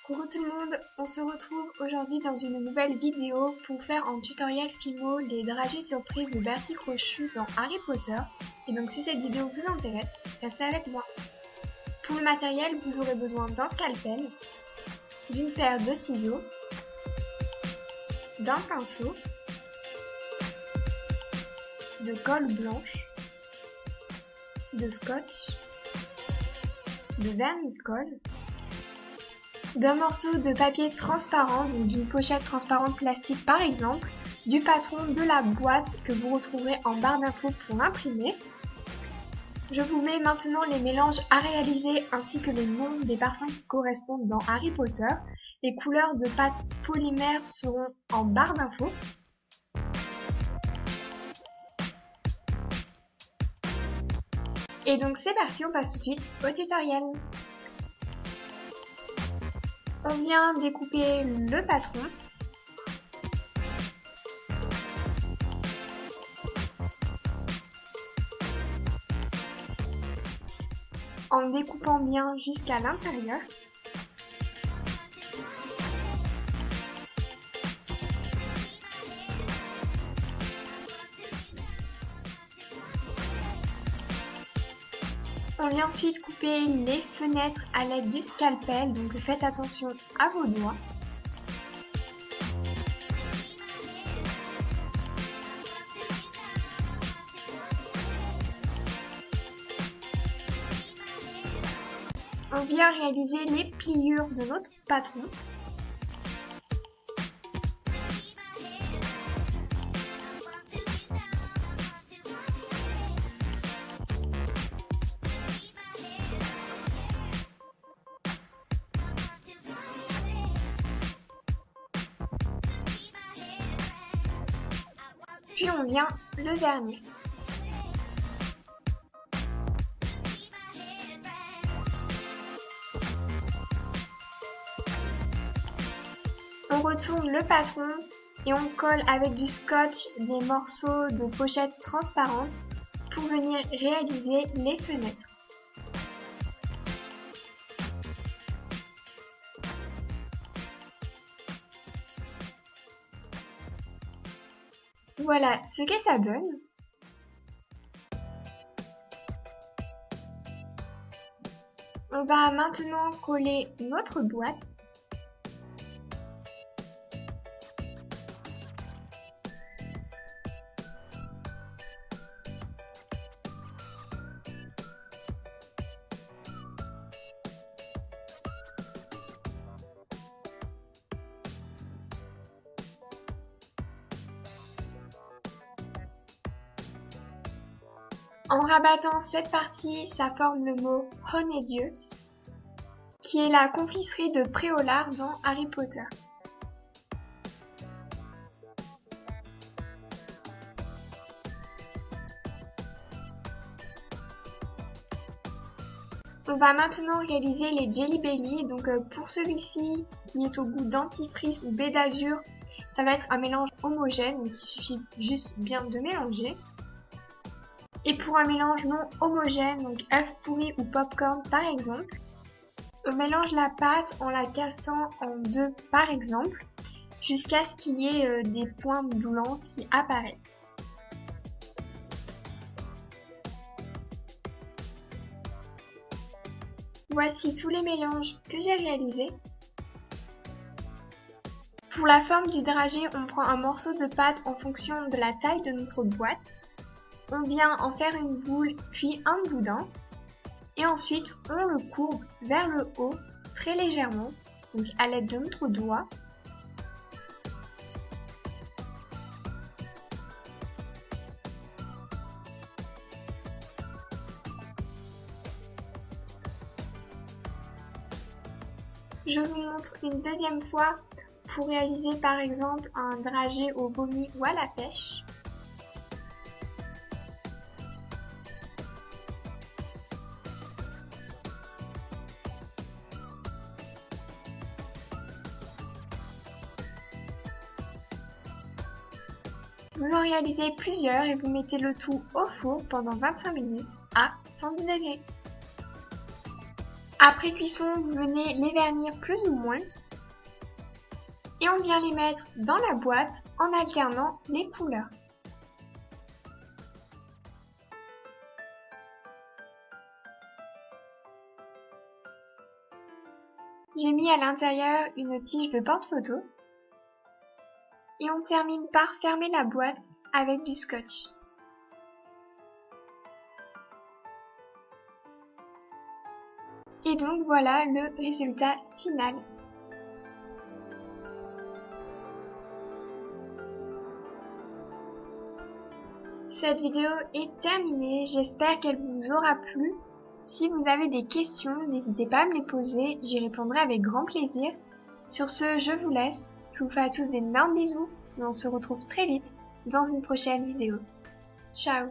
Coucou tout le monde, on se retrouve aujourd'hui dans une nouvelle vidéo pour faire un tutoriel Fimo les dragées surprises de Bertie Crochu dans Harry Potter. Et donc si cette vidéo vous intéresse, restez avec moi. Pour le matériel, vous aurez besoin d'un scalpel, d'une paire de ciseaux, d'un pinceau, de colle blanche, de scotch, de vernis de colle, d'un morceau de papier transparent, donc d'une pochette transparente plastique par exemple, du patron de la boîte que vous retrouverez en barre d'infos pour imprimer. Je vous mets maintenant les mélanges à réaliser ainsi que les noms des parfums qui correspondent dans Harry Potter. Les couleurs de pâte polymère seront en barre d'infos. Et donc c'est parti, on passe tout de suite au tutoriel. On vient découper le patron. En découpant bien jusqu'à l'intérieur. On vient ensuite couper les fenêtres à l'aide du scalpel, donc faites attention à vos doigts. On vient réaliser les pliures de notre patron. Puis on vient le vernir. On retourne le patron et on colle avec du scotch des morceaux de pochette transparente pour venir réaliser les fenêtres. Voilà ce que ça donne. On va maintenant coller notre boîte. En rabattant cette partie, ça forme le mot Honeydew, qui est la confiserie de Préolard dans Harry Potter. On va maintenant réaliser les Jelly Belly. Donc pour celui-ci qui est au goût dentifrice ou baie d'azur, ça va être un mélange homogène, donc il suffit juste bien de mélanger. Et pour un mélange non homogène, donc œuf pourri ou popcorn par exemple, on mélange la pâte en la cassant en deux par exemple, jusqu'à ce qu'il y ait des points blancs qui apparaissent. Voici tous les mélanges que j'ai réalisés. Pour la forme du dragée, on prend un morceau de pâte en fonction de la taille de notre boîte. On vient en faire une boule puis un boudin et ensuite on le courbe vers le haut très légèrement, donc à l'aide de notre doigt. Je vous montre une deuxième fois pour réaliser par exemple un dragée au vomi ou à la pêche. Vous en réalisez plusieurs et vous mettez le tout au four pendant 25 minutes à 110 degrés. Après cuisson, vous venez les vernir plus ou moins. Et on vient les mettre dans la boîte en alternant les couleurs. J'ai mis à l'intérieur une tige de porte-photo. Et on termine par fermer la boîte avec du scotch. Et donc voilà le résultat final. Cette vidéo est terminée, j'espère qu'elle vous aura plu. Si vous avez des questions, n'hésitez pas à me les poser, j'y répondrai avec grand plaisir. Sur ce, je vous laisse, je vous fais à tous d'énormes bisous et on se retrouve très vite dans une prochaine vidéo. Ciao!